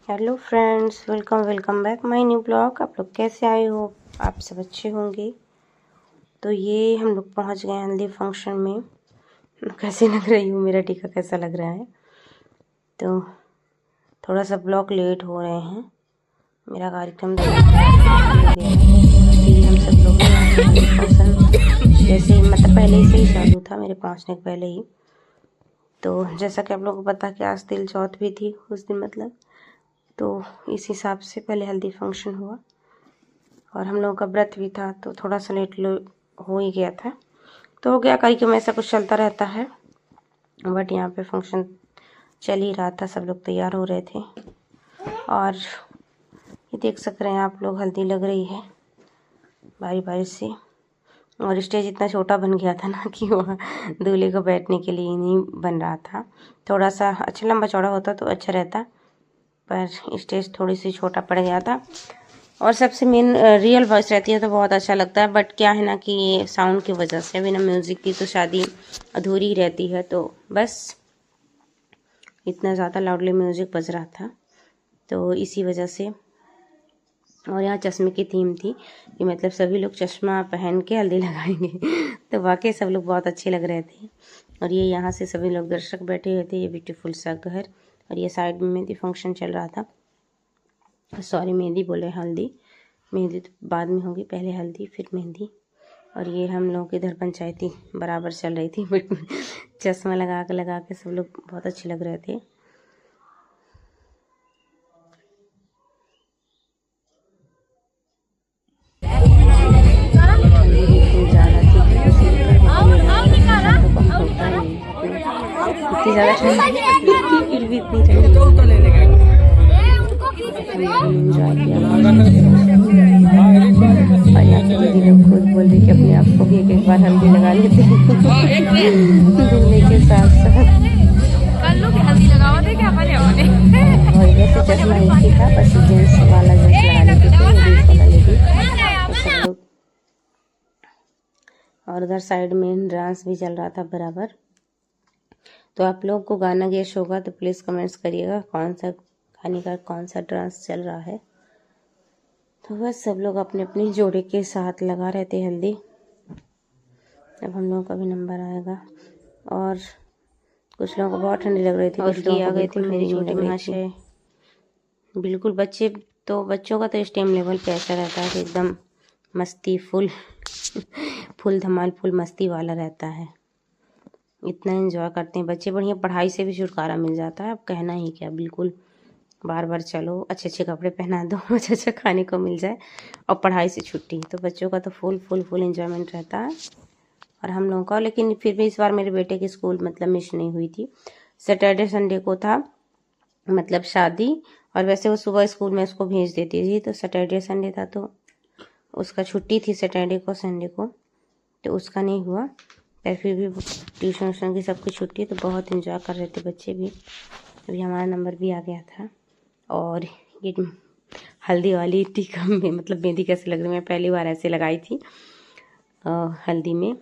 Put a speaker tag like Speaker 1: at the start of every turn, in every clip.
Speaker 1: Hello friends, welcome back my new blog. आप लोग कैसे आए हो? आप सब अच्छे होंगे। तो ये हम लोग पहुंच गए हल्दी फंक्शन में। कैसी लग रही हूँ, मेरा टीका कैसा लग रहा है? तो थोड़ा सा ब्लॉग लेट हो रहे हैं। मेरा कार्यक्रम हम सब लोग फंक्शन जैसे मतलब पहले से ही चालू था, मेरे पहुँचने के पहले ही। तो जैसा कि आप लोगों को पता कि आज तिल चौथ भी थी उस दिन, मतलब तो इस हिसाब से पहले हल्दी फंक्शन हुआ और हम लोगों का व्रत भी था, तो थोड़ा सा लेट हो ही गया था। तो हो गया, कार्यक्रम ऐसा कुछ चलता रहता है। बट यहाँ पे फंक्शन चल ही रहा था, सब लोग तैयार हो रहे थे। और ये देख सक रहे हैं आप लोग, हल्दी लग रही है बारी बारी से। और स्टेज इतना छोटा बन गया था ना कि वहाँ दूल्हे को बैठने के लिए नहीं बन रहा था। थोड़ा सा अच्छा लंबा चौड़ा होता तो अच्छा रहता, पर स्टेज थोड़ी सी छोटा पड़ गया था। और सबसे मेन रियल वॉइस रहती है तो बहुत अच्छा लगता है। बट क्या है ना कि साउंड की वजह से बिना म्यूज़िक की तो शादी अधूरी ही रहती है। तो बस इतना ज़्यादा लाउडली म्यूज़िक बज रहा था, तो इसी वजह से। और यहाँ चश्मे की थीम थी कि मतलब सभी लोग चश्मा पहन के हल्दी लगाएंगे। तो वाकई सब लोग बहुत अच्छे लग रहे थे। और ये यहाँ से सभी लोग दर्शक बैठे हुए थे। ये ब्यूटीफुल सा घर, और ये साइड में मेहंदी फंक्शन चल रहा था। सॉरी, मेहंदी बोले, हल्दी। मेहंदी तो बाद में होगी, पहले हल्दी फिर मेहंदी। और ये हम लोगों की इधर पंचायती बराबर चल रही थी। बट चश्मा लगा के सब लोग बहुत अच्छे लग रहे थे। इतनी ज़्यादा ठंड फिर भी इतनी ठंड खुद बोल रही कि अपने आप को भी एक बार हल्दी लगा लेते दूल्हे के साथ साथ।
Speaker 2: हल्दी लगाओ थे क्या बने
Speaker 1: और वैसे चश्मा एक ही था, बस जेंट्स वाला जेंट्स लगा लेते थे, लेडीज वाला लेडीज, तो सब लोग। और उधर साइड में डांस भी चल रहा था बराबर। तो आप लोग को गाना गेस होगा तो प्लीज़ कमेंट्स करिएगा कौन सा गाने का कौन सा डांस चल रहा है। तो बस सब लोग अपने अपने जोड़े के साथ लगा रहे थे हल्दी। अब हम लोगों का भी नंबर आएगा। और कुछ लोगों को बहुत ठंडी लग रही थी, कुछ लोगों को बिल्कुल मेरी छोटी महाशय बिल्कुल। बच्चों का तो स्टेम लेवल पे ऐसा रहता है कि एकदम मस्ती फुल धमाल फुल मस्ती वाला रहता है। इतना एंजॉय करते हैं बच्चे, बढ़िया। पढ़ाई से भी छुटकारा मिल जाता है, अब कहना ही क्या। बिल्कुल बार बार चलो, अच्छे अच्छे कपड़े पहना दो, अच्छा अच्छा खाने को मिल जाए, और पढ़ाई से छुट्टी। तो बच्चों का तो फुल एंजॉयमेंट रहता है, और हम लोगों का। लेकिन फिर भी इस बार मेरे बेटे की स्कूल मतलब मिस नहीं हुई थी। सैटरडे संडे को था मतलब शादी, और वैसे वो सुबह स्कूल में उसको भेज देती थी, तो सैटरडे संडे था तो उसका छुट्टी थी सैटरडे को संडे को, तो उसका नहीं हुआ। पर फिर भी ट्यूशन व्यूशन की सबकी छुट्टी, तो बहुत इन्जॉय कर रहे थे बच्चे भी। अभी हमारा नंबर भी आ गया था। और ये हल्दी वाली टीका में मतलब मेहंदी कैसे लग रही, मैं पहली बार ऐसे लगाई थी हल्दी में।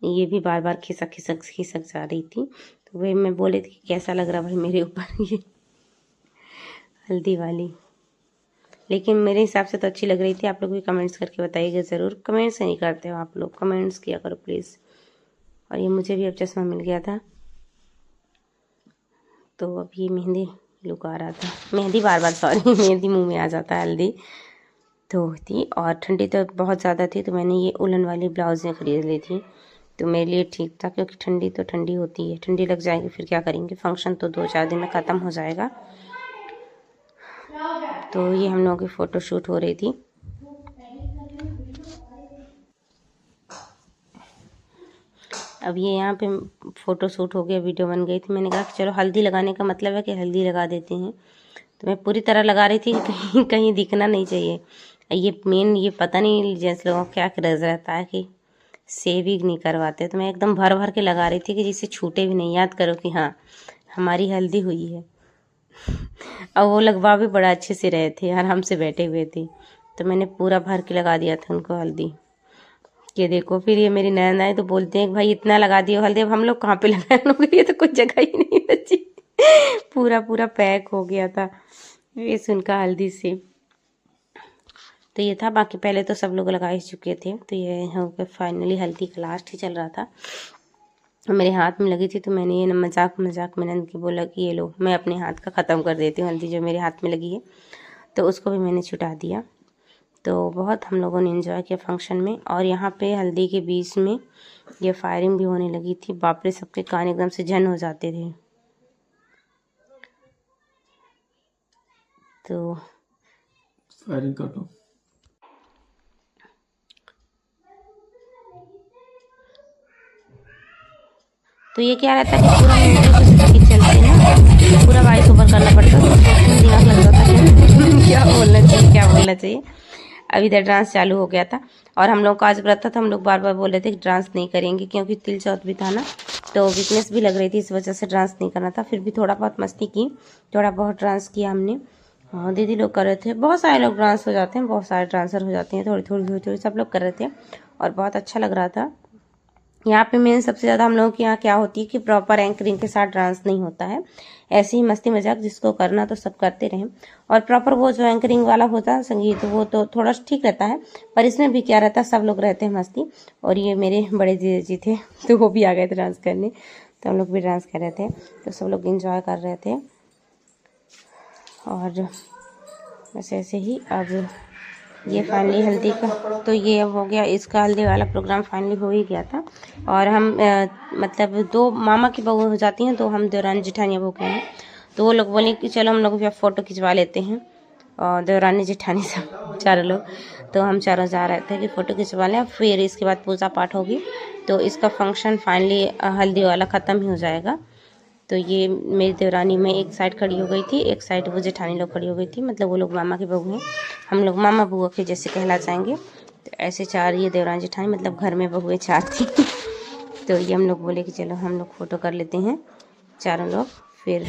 Speaker 1: ये भी बार बार खिसक जा रही थी, तो वही मैं बोले थी कि कैसा लग रहा भाई मेरे ऊपर ये हल्दी वाली। लेकिन मेरे हिसाब से तो अच्छी लग रही थी। आप लोग भी कमेंट्स करके बताइएगा ज़रूर। कमेंट्स नहीं करते हो आप लोग, कमेंट्स किया करो प्लीज़। और ये मुझे भी अब चश्मा मिल गया था, तो अब ये मेहंदी लुक आ रहा था। मेहंदी बार बार सॉरी मेहंदी मुंह में आ जाता है, हल्दी तो थी। और ठंडी तो बहुत ज़्यादा थी, तो मैंने ये उलन वाली ब्लाउज़ें ख़रीद ली थी, तो मेरे लिए ठीक था। क्योंकि ठंडी तो ठंडी होती है, ठंडी लग जाएगी फिर क्या करेंगे, फंक्शन तो 2-4 दिन में ख़त्म हो जाएगा। तो ये हम लोगों की फ़ोटो शूट हो रही थी। अब ये यहाँ पे फ़ोटो शूट हो गया, वीडियो बन गई थी। मैंने कहा कि चलो हल्दी लगाने का मतलब है कि हल्दी लगा देते हैं। तो मैं पूरी तरह लगा रही थी कि कहीं कहीं दिखना नहीं चाहिए। ये मेन ये पता नहीं जेंट्स लोगों को क्या क्रेज़ रहता है कि सेविंग नहीं करवाते, तो मैं एकदम भर भर के लगा रही थी कि जिससे छूटे भी नहीं, याद करो कि हाँ हमारी हल्दी हुई है। और वो लगवा भी बड़ा अच्छे से रहे थे, आराम से बैठे हुए थे, तो मैंने पूरा भर के लगा दिया था उनको हल्दी। ये देखो, फिर ये मेरी ननद आई तो बोलते हैं कि भाई इतना लगा दियो हल्दी, अब हम लोग कहाँ पे लगाए, ये तो कोई जगह ही नहीं बची। पूरा पूरा पैक हो गया था फेस उनका हल्दी से। तो ये था, बाकी पहले तो सब लोग लगा ही चुके थे। तो ये हो गया फाइनली, हल्दी का लास्ट ही चल रहा था। मेरे हाथ में लगी थी तो मैंने ये मजाक में नंद की बोला कि ये लो, मैं अपने हाथ का ख़त्म कर देती हूँ हल्दी जो मेरे हाथ में लगी है। तो उसको भी मैंने छुटा दिया। तो बहुत हम लोगों ने एंजॉय किया फंक्शन में। और यहाँ पे हल्दी के बीच में ये फायरिंग भी होने लगी थी। बाप रे, सबके कान एकदम से झन हो जाते थे। तो
Speaker 3: फायरिंग कर दो।
Speaker 1: तो ये क्या रहता है कि पूरा मूवी चलते ना, पूरा वॉइस ओवर करना पड़ता है। तो दिमाग लग रहा था क्या बोलना चाहिए। अभी इधर डांस चालू हो गया था और हम लोग का आज व्रत था, तो हम लोग बार बार बोल रहे थे कि डांस नहीं करेंगे, क्योंकि तिल चौथ भी था ना, तो वीकनेस भी लग रही थी, इस वजह से डांस नहीं करना था। फिर भी थोड़ा बहुत मस्ती की, थोड़ा बहुत डांस किया हमने। दीदी लोग कर रहे थे, बहुत सारे लोग डांस हो जाते हैं, बहुत सारे डांसर हो जाते हैं, थोड़ी थोड़ी सब लोग कर रहे थे और बहुत अच्छा लग रहा था। यहाँ पे मेन सबसे ज़्यादा हम लोगों के यहाँ क्या होती है कि प्रॉपर एंकरिंग के साथ डांस नहीं होता है, ऐसे ही मस्ती मजाक जिसको करना तो सब करते रहें। और प्रॉपर वो जो एंकरिंग वाला होता है संगीत, वो तो थोड़ा ठीक रहता है, पर इसमें भी क्या रहता है, सब लोग रहते हैं मस्ती। और ये मेरे बड़े जी थे तो वो भी आ गए थे डांस करने, तो हम लोग भी डांस कर रहे थे, तो सब लोग इंजॉय कर रहे थे। और बस ऐसे ही अब ये फाइनली हल्दी का, तो ये अब हो गया, इसका हल्दी वाला प्रोग्राम फाइनली हो ही गया था। और हम मतलब 2 मामा की बहू हो जाती हैं, तो हम देवरानी जेठानी बहू के हैं, तो वो लोग बोले कि चलो हम लोग फ़ोटो खिंचवा लेते हैं। और देवरानी जेठानी सब चारों लोग, तो हम चारों जा रहे थे कि फ़ोटो खिंचवा लें, फिर इसके बाद पूजा पाठ होगी। तो इसका फंक्शन फाइनली हल्दी वाला ख़त्म ही हो जाएगा। तो ये मेरी देवरानी में एक साइड खड़ी हो गई थी, एक साइड वो जेठानी लोग खड़ी हो गई थी, मतलब वो लोग मामा की बहू हैं, हम लोग मामा बुआ के जैसे कहला जाएंगे। तो ऐसे 4 ये देवरानी जेठानी, मतलब घर में बहुएं 4 थी। तो ये हम लोग बोले कि चलो हम लोग फ़ोटो कर लेते हैं चारों लोग। फिर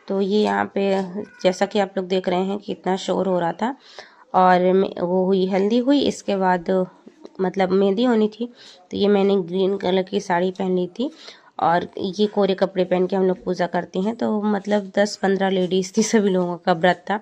Speaker 1: तो ये यहाँ पे जैसा कि आप लोग देख रहे हैं कि इतना शोर हो रहा था। और वो हुई, हल्दी हुई, इसके बाद मतलब मेहंदी होनी थी। तो ये मैंने ग्रीन कलर की साड़ी पहन ली थी और ये कोरे कपड़े पहन के हम लोग पूजा करते हैं। तो मतलब 10-15 लेडीज़ थी, सभी लोगों का व्रत था,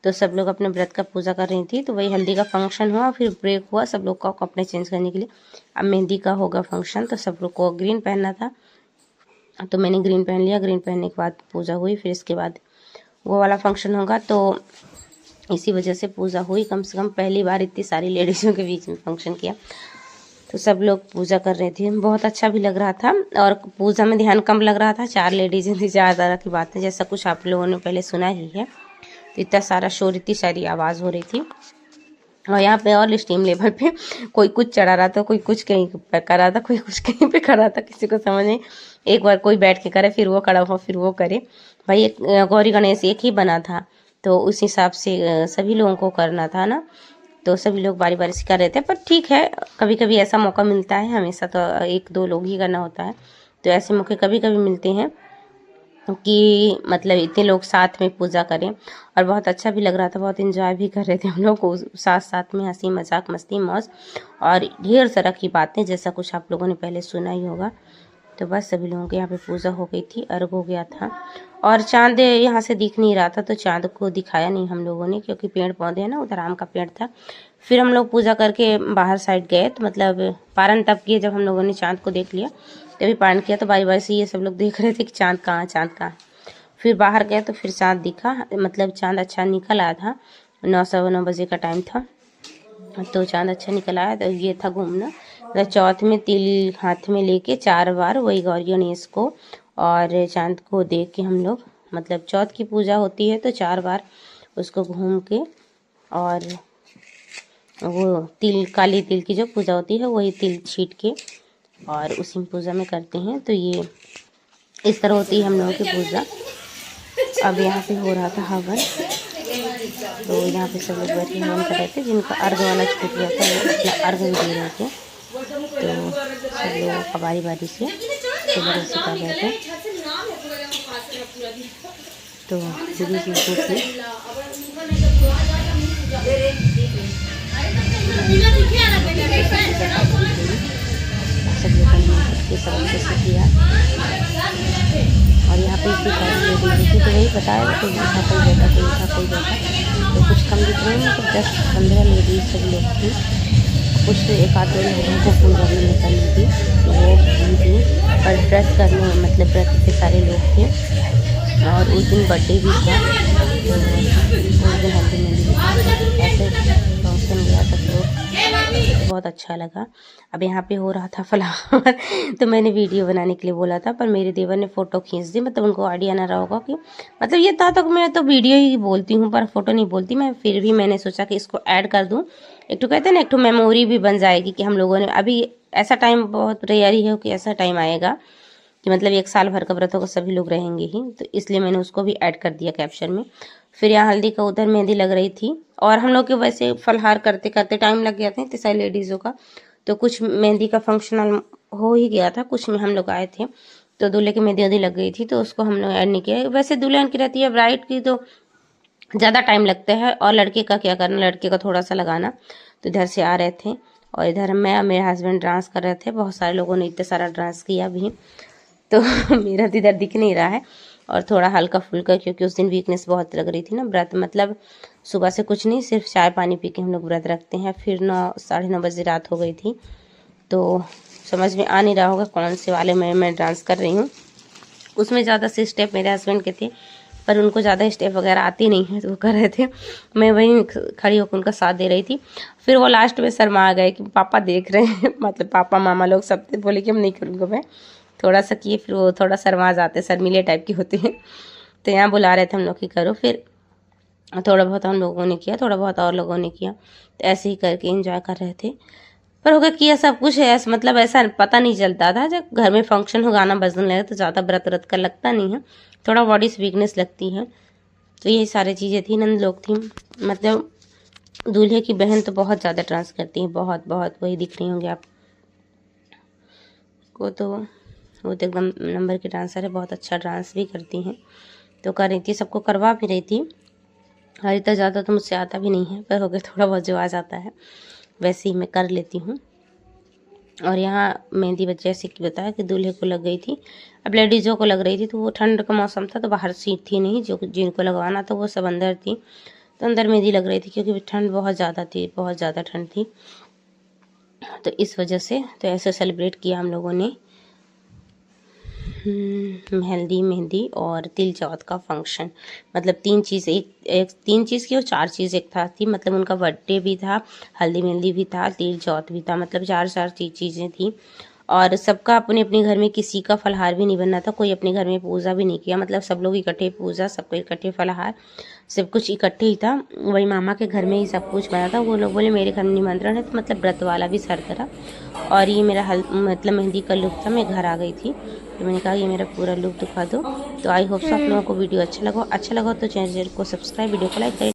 Speaker 1: तो सब लोग अपने व्रत का पूजा कर रही थी। तो वही हल्दी का फंक्शन हुआ, फिर ब्रेक हुआ सब लोग का कपड़े चेंज करने के लिए। अब मेहंदी का होगा फंक्शन, तो सब लोग को ग्रीन पहनना था, तो मैंने ग्रीन पहन लिया। ग्रीन पहनने के बाद पूजा हुई, फिर इसके बाद वो वाला फंक्शन होगा। तो इसी वजह से पूजा हुई। कम से कम पहली बार इतनी सारी लेडीज़ों के बीच में फंक्शन किया। तो सब लोग पूजा कर रहे थे, बहुत अच्छा भी लग रहा था और पूजा में ध्यान कम लग रहा था। 4 लेडीज़ें थी, 4 तरह की बातें, जैसा कुछ आप लोगों ने पहले सुना ही है। तो इतना सारा शोर, इतनी सारी आवाज़ हो रही थी। और यहाँ पे और स्टीम लेवल पे कोई कुछ चढ़ा रहा था, कोई कुछ कहीं पे कर रहा था, कोई कुछ कहीं पे कर रहा था, किसी को समझ नहीं। एक बार कोई बैठ के करे, फिर वो खड़ा हो, फिर वो करे। भाई एक गौरी गणेश एक ही बना था, तो उस हिसाब से सभी लोगों को करना था ना, तो सभी लोग बारी बारी से कर रहे थे। पर ठीक है, कभी कभी ऐसा मौका मिलता है, हमेशा तो 1-2 लोग ही करना होता है। तो ऐसे मौके कभी कभी मिलते हैं कि मतलब इतने लोग साथ में पूजा करें। और बहुत अच्छा भी लग रहा था, बहुत एंजॉय भी कर रहे थे हम लोग को साथ साथ में, हंसी मजाक मस्ती मौज और ढेर सारा की बातें, जैसा कुछ आप लोगों ने पहले सुना ही होगा। तो बस सभी लोगों के यहाँ पे पूजा हो गई थी, अर्घ हो गया था और चांद यहाँ से दिख नहीं रहा था, तो चांद को दिखाया नहीं हम लोगों ने, क्योंकि पेड़ पौधे हैं ना, उधर आम का पेड़ था। फिर हम लोग पूजा करके बाहर साइड गए, तो मतलब पारण तब किए जब हम लोगों ने चांद को देख लिया, तभी पारण किया। तो बारी बारी से ये सब लोग देख रहे थे कि चांद कहाँ, चांद कहाँ। फिर बाहर गए तो फिर चांद दिखा, मतलब चांद अच्छा निकल आया था। 9-9:15 बजे का टाइम था, तो चांद अच्छा निकल आया। तो ये था घूमना, मतलब चौथ में तिल हाथ में लेके 4 बार वही गौरी गणेश को और चांद को देख के हम लोग, मतलब चौथ की पूजा होती है तो 4 बार उसको घूम के, और वो तिल, काली तिल की जो पूजा होती है वही तिल छीट के और उसी पूजा में करते हैं। तो ये इस तरह होती है हम लोगों की पूजा। अब यहाँ पे हो रहा था हवन, तो यहाँ पे सब लोग बैठे हवन कर रहे थे। जिनका अर्घ वाला छूट गया था वो अपना अर्घ भी दे रहे थे। तो सब लोगों का बारी बारी से सब लोग ऐसे कर रहे थे। तो दीदी जी को थी सब लोग सब अच्छे से किया। और यहाँ पे इतनी सारी लेडीज थी, तो वही बताया, कोई था कोई बैठा, कोई था कोई बैठा, तो कुछ कम दिख रहे हैं, तो 10-15 लेडीज सब लोग थी। कुछ 1-2 लोगों को पूजा भी निकलनी थी, तो वो थी। पर व्रत करने, मतलब व्रत के सारे लोग थे। और उस दिन बर्थडे भी था, तो उस दिन हल्दी मेहंदी भी था। ऐसे फंक्शन गया सब लोग, बहुत अच्छा लगा। अब यहाँ पे हो रहा था फ्लावर तो मैंने वीडियो बनाने के लिए बोला था, पर मेरे देवर ने फ़ोटो खींच दी। मतलब उनको आइडिया ना रहा होगा कि मतलब ये था, तो मैं तो वीडियो ही बोलती हूँ पर फ़ोटो नहीं बोलती मैं। फिर भी मैंने सोचा कि इसको ऐड कर दूँ, एक तो कहते हैं ना, एक तो मेमोरी भी बन जाएगी कि हम लोगों ने अभी ऐसा टाइम, बहुत रेयर ही है कि ऐसा टाइम आएगा कि मतलब 1 साल भर का व्रत होगा, सभी लोग रहेंगे ही, तो इसलिए मैंने उसको भी ऐड कर दिया कैप्शन में। फिर यहाँ हल्दी का उधर मेहंदी लग रही थी, और हम लोग के वैसे फलहार करते करते टाइम लग गया था इतनी सारी लेडीज़ों का। तो कुछ मेहंदी का फंक्शन हो ही गया था, कुछ में हम लोग आए थे, तो दूल्हे की मेहंदी लग गई थी, तो उसको हम लोग ऐड नहीं किया। वैसे दुल्हन की रहती है, ब्राइड की तो ज़्यादा टाइम लगता है, और लड़के का क्या करना, लड़के का थोड़ा सा लगाना। तो इधर से आ रहे थे और इधर मैं और मेरे हस्बैंड डांस कर रहे थे। बहुत सारे लोगों ने इतना सारा डांस किया भी, तो मेरा तो इधर दिख नहीं रहा है, और थोड़ा हल्का फुल्का, क्योंकि उस दिन वीकनेस बहुत लग रही थी ना। व्रत मतलब सुबह से कुछ नहीं, सिर्फ चाय पानी पी के हम लोग व्रत रखते हैं। फिर 9-9:30 बजे रात हो गई थी, तो समझ में आ नहीं रहा होगा कौन से वाले में मैं डांस कर रही हूँ। उसमें ज़्यादा से स्टेप मेरे हस्बैंड के थे, पर उनको ज़्यादा स्टेप वगैरह आती नहीं है, तो वो कर रहे थे, मैं वहीं खड़ी होकर उनका साथ दे रही थी। फिर वो लास्ट में शर्मा गए कि पापा देख रहे हैं मतलब पापा मामा लोग सब थे, बोले कि हम नहीं करूँगा। मैं थोड़ा सा किए, फिर वो थोड़ा शर्मा जाते, शर्मीले टाइप के होते हैं, तो यहाँ बुला रहे थे हम लोग कि करो। फिर थोड़ा बहुत हम लोगों ने किया, थोड़ा बहुत और लोगों ने किया, तो ऐसे ही करके एंजॉय कर रहे थे। पर होगा किया सब कुछ है, मतलब ऐसा पता नहीं चलता था। जब घर में फंक्शन हो, गाना बजने लगे, तो ज़्यादा व्रत का लगता नहीं है, थोड़ा बॉडी से वीकनेस लगती है। तो यही सारी चीज़ें थी, नंद लोग थी। मतलब दूल्हे की बहन तो बहुत ज़्यादा डांस करती है, बहुत बहुत, वही दिख रही होंगी आप को, तो वो तो एकदम नंबर की डांसर है, बहुत अच्छा डांस भी करती हैं। तो कर रही थी, सबको करवा भी रही थी। और इतना ज़्यादा तो मुझसे आता भी नहीं है, पर हो गया थोड़ा बहुत जो आ जाता है वैसे ही मैं कर लेती हूँ। और यहाँ मेहंदी जैसे कि बताया कि दूल्हे को लग गई थी। अब लेडीज़ों को लग रही थी, तो वो ठंड का मौसम था, तो बाहर सीट थी नहीं, जो जिनको लगवाना था वो सब अंदर थी, तो अंदर मेहंदी लग रही थी, क्योंकि ठंड बहुत ज़्यादा थी, बहुत ज़्यादा ठंड थी, तो इस वजह से तो ऐसे सेलिब्रेट किया हम लोगों ने। हल्दी मेहंदी और तिल चौथ का फंक्शन। मतलब तीन चीज़ तीन चीज़ की और चार चीज़ एक था थी। मतलब उनका बर्थडे भी था, हल्दी मेहंदी भी था, तिल चौथ भी था। मतलब चार चीज़ें थी। और सबका अपने अपने घर में, किसी का फलाहार भी नहीं बनना था, कोई अपने घर में पूजा भी नहीं किया। मतलब सब लोग इकट्ठे पूजा, सबको इकट्ठे फलाहार, सब कुछ इकट्ठे ही था। वही मामा के घर में ही सब कुछ बना था। वो लोग बोले मेरे घर में निमंत्रण है, तो मतलब व्रत वाला भी सर करा। और ये मेरा मतलब मेहंदी का लुक था। मैं घर आ गई थी तो मैंने कहा ये मेरा पूरा लुक दिखा दो। तो आई होप सो आप लोगों को वीडियो अच्छा लगा तो चैनल को सब्सक्राइब, वीडियो को लाइक करें।